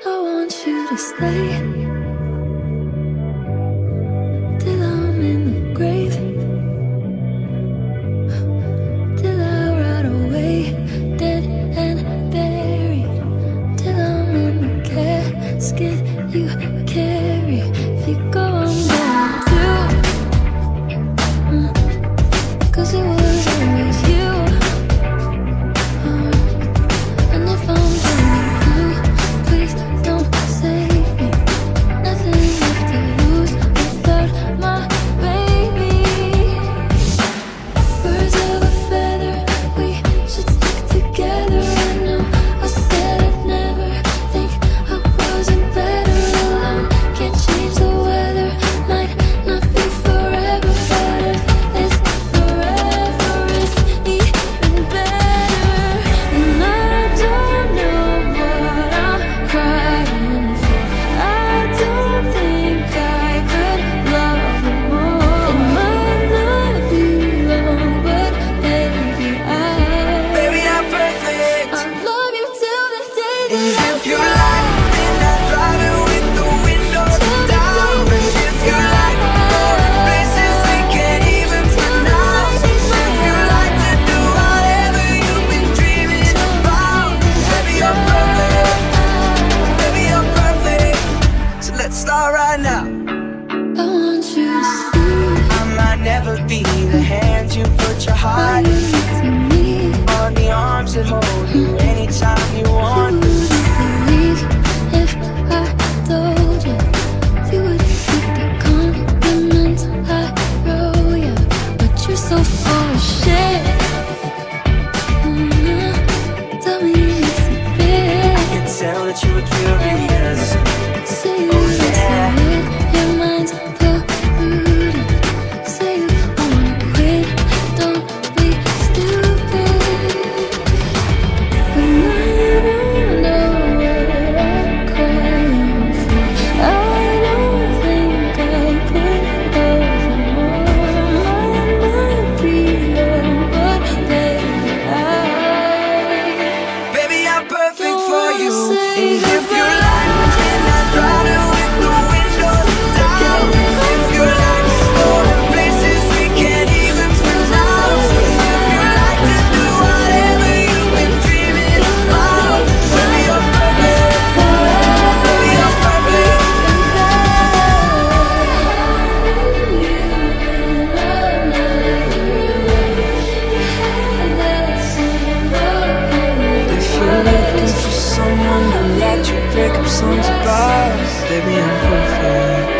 I want you to stay till I'm in the grave, till I rot away, dead and buried, till I'm in the casket you carry. If you go, I'm going too, 'cause it was always you. And if I'm turning blue, please don't save me. Nothing left to lose without my baby. Birds of a feather, we should stick together. I know I said I'd never think I wasn't better alone. Can't change the weather, might not be forever, but if it's forever, it's even better. And I don't know what I'm crying for. I don't think I could love you more. It might not be long, but baby, Baby, I'm perfect. I love you till the day And that if you like, then I'm driving with the windows down. And if you like, going places we can't even pronounce. If you like to do whatever you've been dreaming about. Baby, you're perfect. Baby, you're perfect. So let's start right now. I want you to see I might never be the hand you put your how heart you in, look to me. or the arms that hold you anytime you You want. wouldn't believe if I told you. You wouldn't get the compliments I wrote you, but you're so full of shit. Tell me it's a bit. I can tell that you were curious. Say you want to live, your mind's polluted. Say you wanna quit, don't be stupid. But I don't know what I'm crying for. I don't think I could love you more. I might be young, but baby, Baby, I'm perfect for you. Don't wanna say And if you goodbye. like, then I'm driving with the windows down. If you like, going places we can't even pronounce. If you like to do whatever you've been dreaming about. Baby, you're perfect. Baby, you're perfect. If you're looking for someone to let you pick up songs about, baby, I'm perfect.